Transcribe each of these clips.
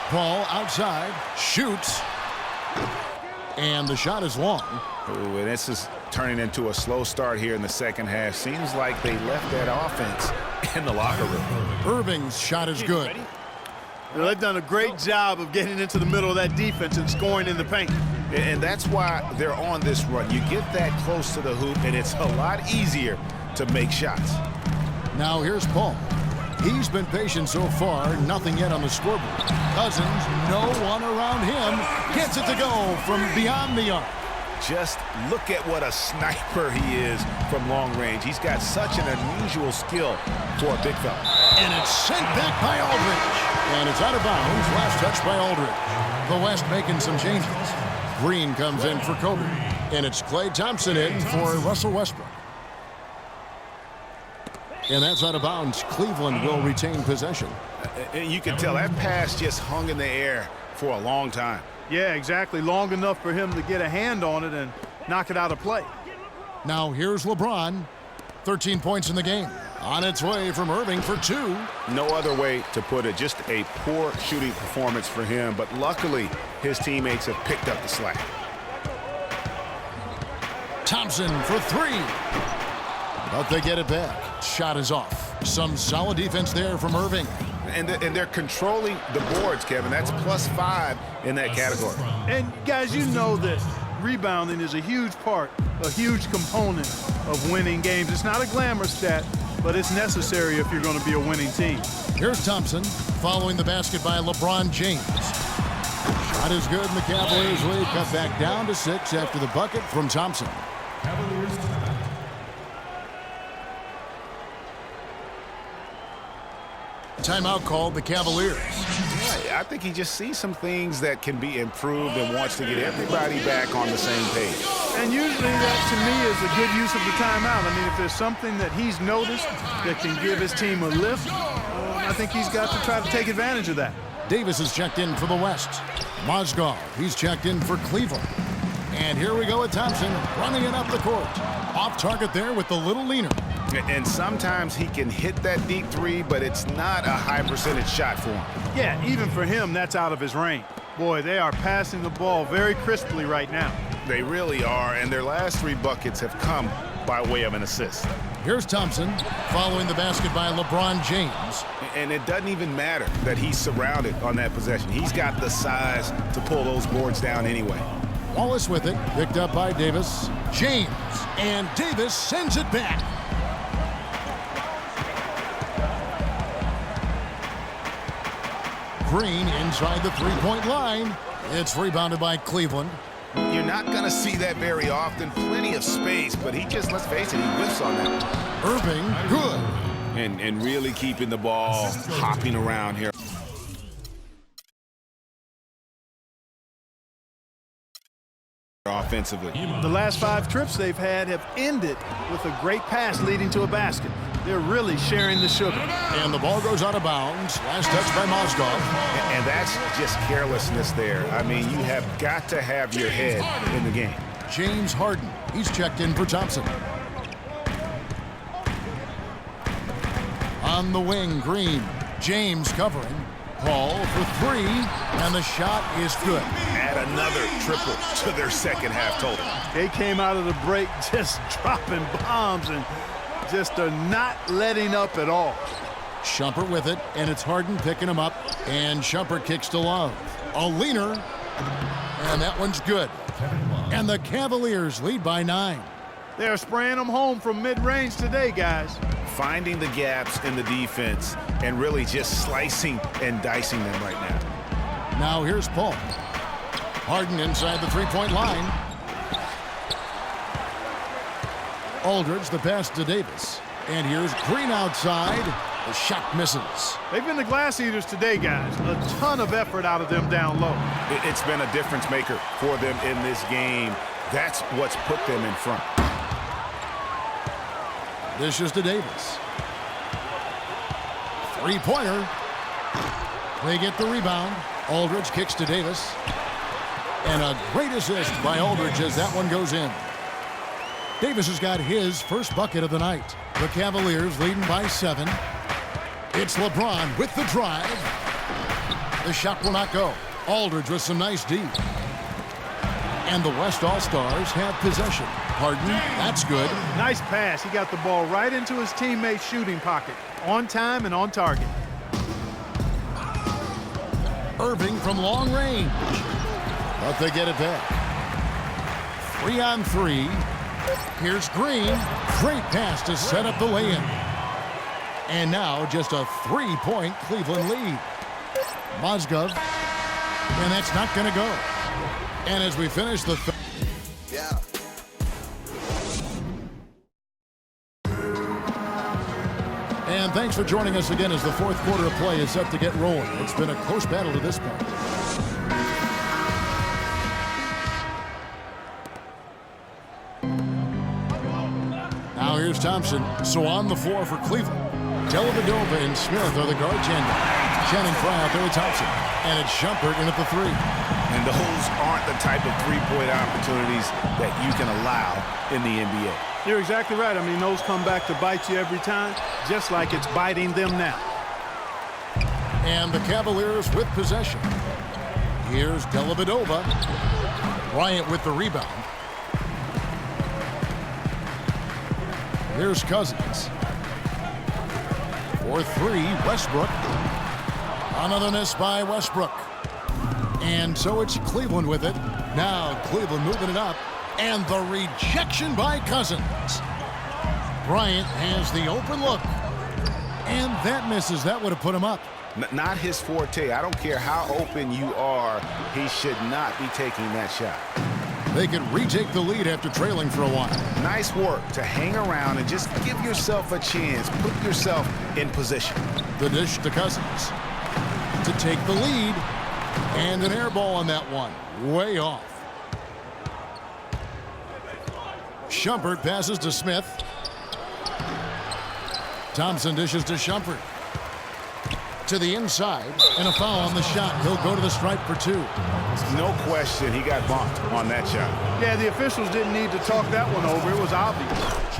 Paul outside, shoots, and the shot is long. Ooh, and this is turning into a slow start here in the second half. Seems like they left that offense in the locker room. Irving's shot is good. Well, they've done a great job of getting into the middle of that defense and scoring in the paint. And that's why they're on this run. You get that close to the hoop, and it's a lot easier to make shots. Now here's Paul. He's been patient so far, nothing yet on the scoreboard. Cousins, no one around him, gets it to go from beyond the arc. Just look at what a sniper he is from long range. He's got such an unusual skill for a big fella. And it's sent back by Aldridge. And it's out of bounds, last touch by Aldridge. The West making some changes. Green comes in for Kobe. And it's Klay Thompson in for Russell Westbrook. And that's out of bounds. Cleveland will retain possession. You can tell that pass just hung in the air for a long time. Yeah, exactly. Long enough for him to get a hand on it and knock it out of play. Now here's LeBron. 13 points in the game. On its way from Irving for 2. No other way to put it. Just a poor shooting performance for him. But luckily, his teammates have picked up the slack. Thompson for 3. But they get it back. Shot is off. Some solid defense there from Irving. And they're controlling the boards, Kevin. That's +5 in that category. And, guys, you know that rebounding is a huge part, a huge component of winning games. It's not a glamour stat, but it's necessary if you're going to be a winning team. Here's Thompson following the basket by LeBron James. Shot is good, and the Cavaliers lead cut back down to 6 after the bucket from Thompson. Timeout called the Cavaliers. I think he just sees some things that can be improved and wants to get everybody back on the same page. And usually that, to me, is a good use of the timeout. I mean, if there's something that he's noticed that can give his team a lift, I think he's got to try to take advantage of that. Davis is checked in for the West. Mozgov, he's checked in for Cleveland. And here we go with Thompson running it up the court. Off target there with the little leaner. And sometimes he can hit that deep 3, but it's not a high percentage shot for him. Yeah, even for him, that's out of his range. Boy, they are passing the ball very crisply right now. They really are, and their last 3 buckets have come by way of an assist. Here's Thompson following the basket by LeBron James. And it doesn't even matter that he's surrounded on that possession. He's got the size to pull those boards down anyway. Wallace with it, picked up by Davis. James, and Davis sends it back. Green inside the three-point line. It's rebounded by Cleveland. You're not going to see that very often. Plenty of space, but he just, let's face it, he whiffs on that. Irving, good. And really keeping the ball hopping around here. Offensively. The last 5 trips they've had have ended with a great pass leading to a basket. They're really sharing the sugar. And the ball goes out of bounds. Last touch by Mozgov. And that's just carelessness there. I mean, you have got to have your head in the game. James Harden, he's checked in for Thompson. On the wing, Green. James covering. Paul for 3, and the shot is good. Add another triple to their second half total. They came out of the break just dropping bombs and just are not letting up at all. Shumpert with it, and it's Harden picking him up, and Shumpert kicks to Love. A leaner, and that one's good. And the Cavaliers lead by 9. They're spraying them home from mid-range today, guys. Finding the gaps in the defense and really just slicing and dicing them right now. Now here's Paul. Harden inside the three-point line. Aldridge, the pass to Davis. And here's Green outside. The shot misses. They've been the glass eaters today, guys. A ton of effort out of them down low. It's been a difference maker for them in this game. That's what's put them in front. This is to Davis. Three-pointer. They get the rebound. Aldridge kicks to Davis. And a great assist by Aldridge as that one goes in. Davis has got his first bucket of the night. The Cavaliers leading by 7. It's LeBron with the drive. The shot will not go. Aldridge with some nice D. And the West All-Stars have possession. Pardon? That's good. Nice pass. He got the ball right into his teammate's shooting pocket. On time and on target. Irving from long range. But they get it back. 3-on-3. Here's Green. Great pass to set up the lay-in. And now just a 3-point Cleveland lead. Mozgov. And that's not going to go. And as we finish the... Yeah. And thanks for joining us again as the fourth quarter of play is set to get rolling. It's been a close battle to this point. Now here's Thompson. So on the floor for Cleveland. Dellavedova and Smith are the guard tandem. Channing Frye out there with Thompson. And it's Shumpert in at the three. And those aren't the type of three-point opportunities that you can allow in the NBA. You're exactly right. I mean, those come back to bite you every time, just like it's biting them now. And the Cavaliers with possession. Here's Dellavedova. Bryant with the rebound. Here's Cousins. For three, Westbrook. Another miss by Westbrook. And so it's Cleveland with it. Now Cleveland moving it up. And the rejection by Cousins. Bryant has the open look. And that misses. That would have put him up. Not his forte. I don't care how open you are. He should not be taking that shot. They could retake the lead after trailing for a while. Nice work to hang around and just give yourself a chance. Put yourself in position. The dish to Cousins to take the lead. And an air ball on that one. Way off. Shumpert passes to Smith. Thompson dishes to Shumpert. To the inside. And a foul on the shot. He'll go to the stripe for two. No question he got bumped on that shot. Yeah, the officials didn't need to talk that one over. It was obvious.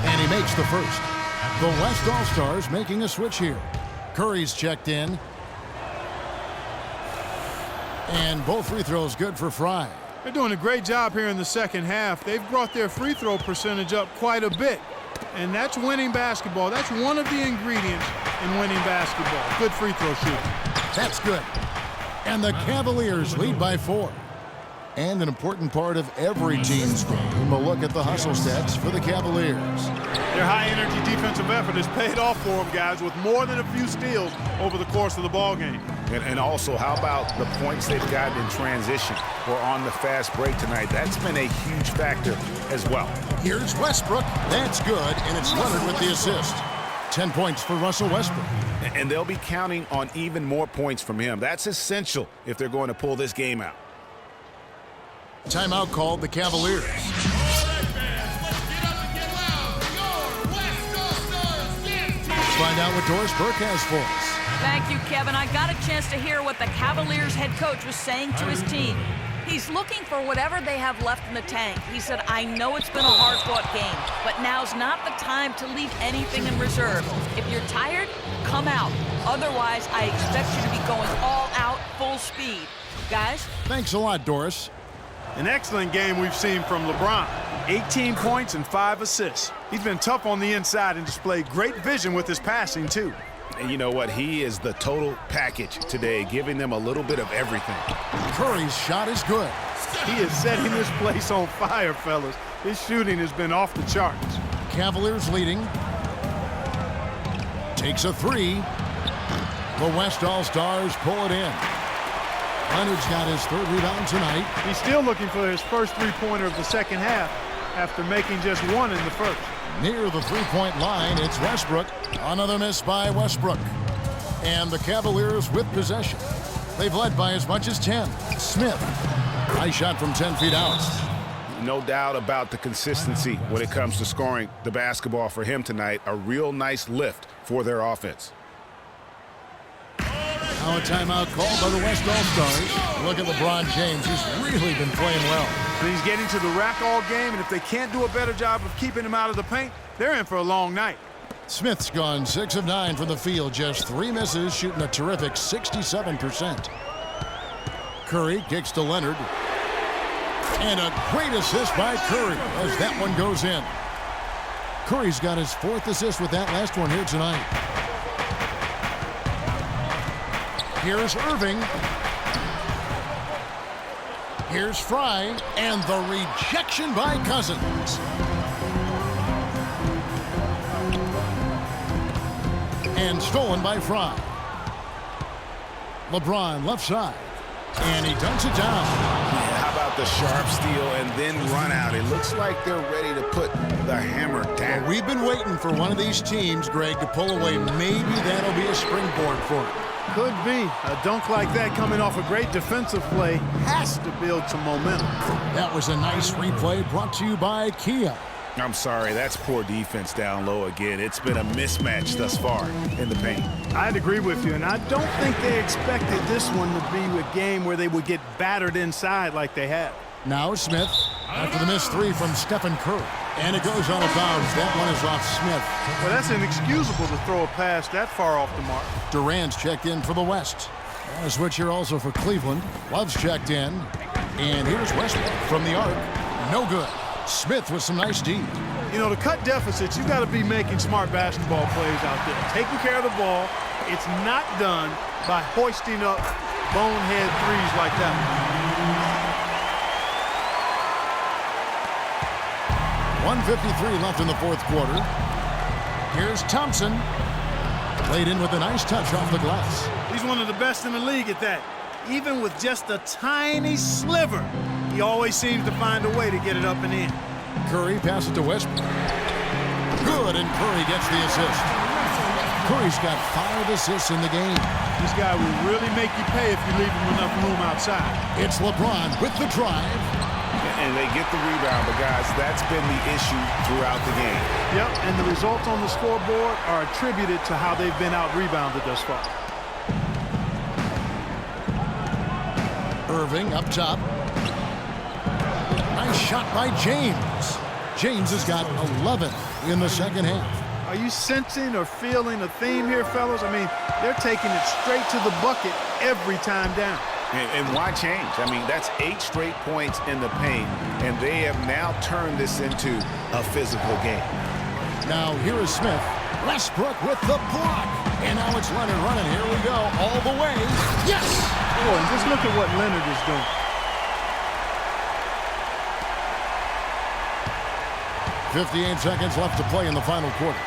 And he makes the first. The West All-Stars making a switch here. Curry's checked in. And both free throws good for Frye. They're doing a great job here in the second half. They've brought their free throw percentage up quite a bit. And that's winning basketball. That's one of the ingredients in winning basketball. Good free throw shooting. That's good. And the Cavaliers lead by 4. And an important part of every team's game, a look at the hustle stats for the Cavaliers. Their high-energy defensive effort has paid off for them, guys, with more than a few steals over the course of the ballgame. And also, how about the points they've gotten in transition or on the fast break tonight? That's been a huge factor as well. Here's Westbrook. That's good, and it's Leonard with the assist. 10 points for Russell Westbrook. And they'll be counting on even more points from him. That's essential if they're going to pull this game out. Timeout called the Cavaliers. Let's find out what Doris Burke has for us. Thank you, Kevin. I got a chance to hear what the Cavaliers head coach was saying to his team. He's looking for whatever they have left in the tank. He said, I know it's been a hard-fought game, but now's not the time to leave anything in reserve. If you're tired, come out. Otherwise, I expect you to be going all out, full speed. Guys? Thanks a lot, Doris. An excellent game we've seen from LeBron. 18 points and 5 assists. He's been tough on the inside and displayed great vision with his passing, too. And you know what? He is the total package today, giving them a little bit of everything. Curry's shot is good. He is setting this place on fire, fellas. His shooting has been off the charts. Cavaliers leading. Takes a three. The West All-Stars pull it in. Leonard's got his third rebound tonight. He's still looking for his first three-pointer of the second half after making just one in the first. Near the three-point line, it's Westbrook. Another miss by Westbrook. And the Cavaliers with possession. They've led by as much as 10. Smith. Nice shot from 10 feet out. No doubt about the consistency when it comes to scoring the basketball for him tonight. A real nice lift for their offense. Now a timeout called by the West All-Stars. Look at LeBron James. He's really been playing well. And he's getting to the rack all game, and if they can't do a better job of keeping him out of the paint, they're in for a long night. Smith's gone 6 of 9 from the field. Just 3 misses, shooting a terrific 67%. Curry kicks to Leonard. And a great assist by Curry as that one goes in. Curry's got his 4th assist with that last one here tonight. Here's Irving. Here's Fry, and the rejection by Cousins. And stolen by Fry. LeBron left side, and he dunks it down. How about the sharp steal and then run out? It looks like they're ready to put the hammer down. Well, we've been waiting for one of these teams, Greg, to pull away. Maybe that'll be a springboard for it. Could be. A dunk like that coming off a great defensive play has to build some momentum. That was a nice replay brought to you by Kia. I'm sorry, that's poor defense down low again. It's been a mismatch thus far in the paint. I'd agree with you, and I don't think they expected this one to be a game where they would get battered inside like they have. Now Smith after the missed 3 from Stephen Curry. And it goes out of bounds. That one is off Smith. Well, that's inexcusable to throw a pass that far off the mark. Durant's checked in for the West. A switch here also for Cleveland. Love's checked in. And here's Westbrook from the arc. No good. Smith with some nice D. You know, to cut deficits, you got to be making smart basketball plays out there. Taking care of the ball. It's not done by hoisting up bonehead threes like that. 1:53 left in the 4th quarter. Here's Thompson. Played in with a nice touch off the glass. He's one of the best in the league at that. Even with just a tiny sliver, he always seems to find a way to get it up and in. Curry passes to Westbrook. Good, and Curry gets the assist. Curry's got 5 assists in the game. This guy will really make you pay if you leave him enough room outside. It's LeBron with the drive. And they get the rebound, but guys, that's been the issue throughout the game. Yep, and the results on the scoreboard are attributed to how they've been out-rebounded thus far. Irving up top. Nice shot by James. James has got 11 in the second half. Are you sensing or feeling a theme here, fellas? I mean, they're taking it straight to the bucket every time down. And why change? I mean, that's 8 straight points in the paint, and they have now turned this into a physical game. Now here is Smith. Westbrook with the block. And now it's Leonard running. Here we go. All the way. Yes! Boy, just look at what Leonard is doing. 58 seconds left to play in the final quarter.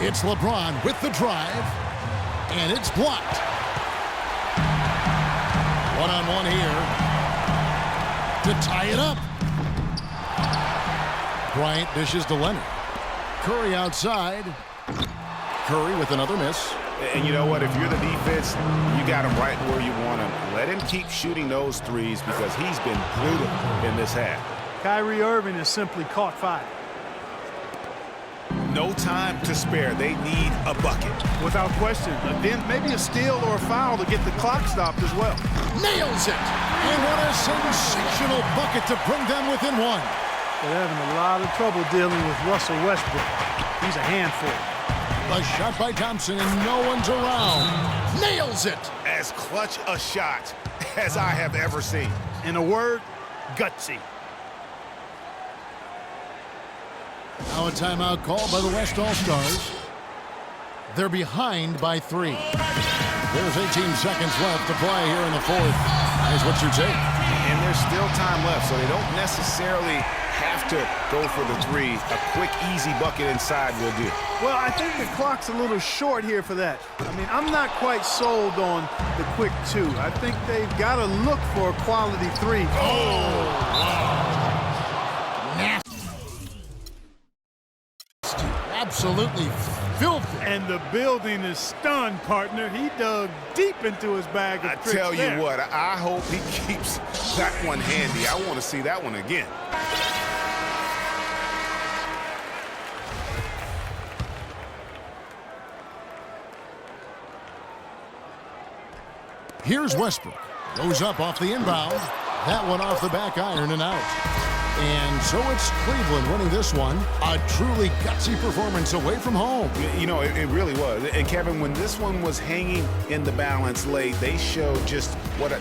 It's LeBron with the drive. And it's blocked. One-on-one here to tie it up. Bryant dishes to Leonard. Curry outside. Curry with another miss. And you know what? If you're the defense, you got him right where you want him. Let him keep shooting those threes because he's been brutal in this half. Kyrie Irving has simply caught fire. No time to spare. They need a bucket. Without question. Then maybe a steal or a foul to get the clock stopped as well. Nails it! And what a sensational bucket to bring them within 1. They're having a lot of trouble dealing with Russell Westbrook. He's a handful. A shot by Thompson, and no one's around. Nails it! As clutch a shot as I have ever seen. In a word, gutsy. Now a timeout called by the West All-Stars. They're behind by 3. There's 18 seconds left to play here in the 4th. Here's what you take. And there's still time left, so they don't necessarily have to go for the 3. A quick, easy bucket inside will do. Well, I think the clock's a little short here for that. I mean, I'm not quite sold on the quick 2. I think they've got to look for a quality 3. Oh, wow. Absolutely filthy. And the building is stunned, partner. He dug deep into his bag of tricks. I tell you there. what, I hope he keeps that one handy. I want to see that one again. Here's Westbrook. Goes up off the inbound. That one off the back iron and out. And so it's Cleveland winning this one. A truly gutsy performance away from home. You know, it really was. And Kevin, when this one was hanging in the balance late, they showed just what a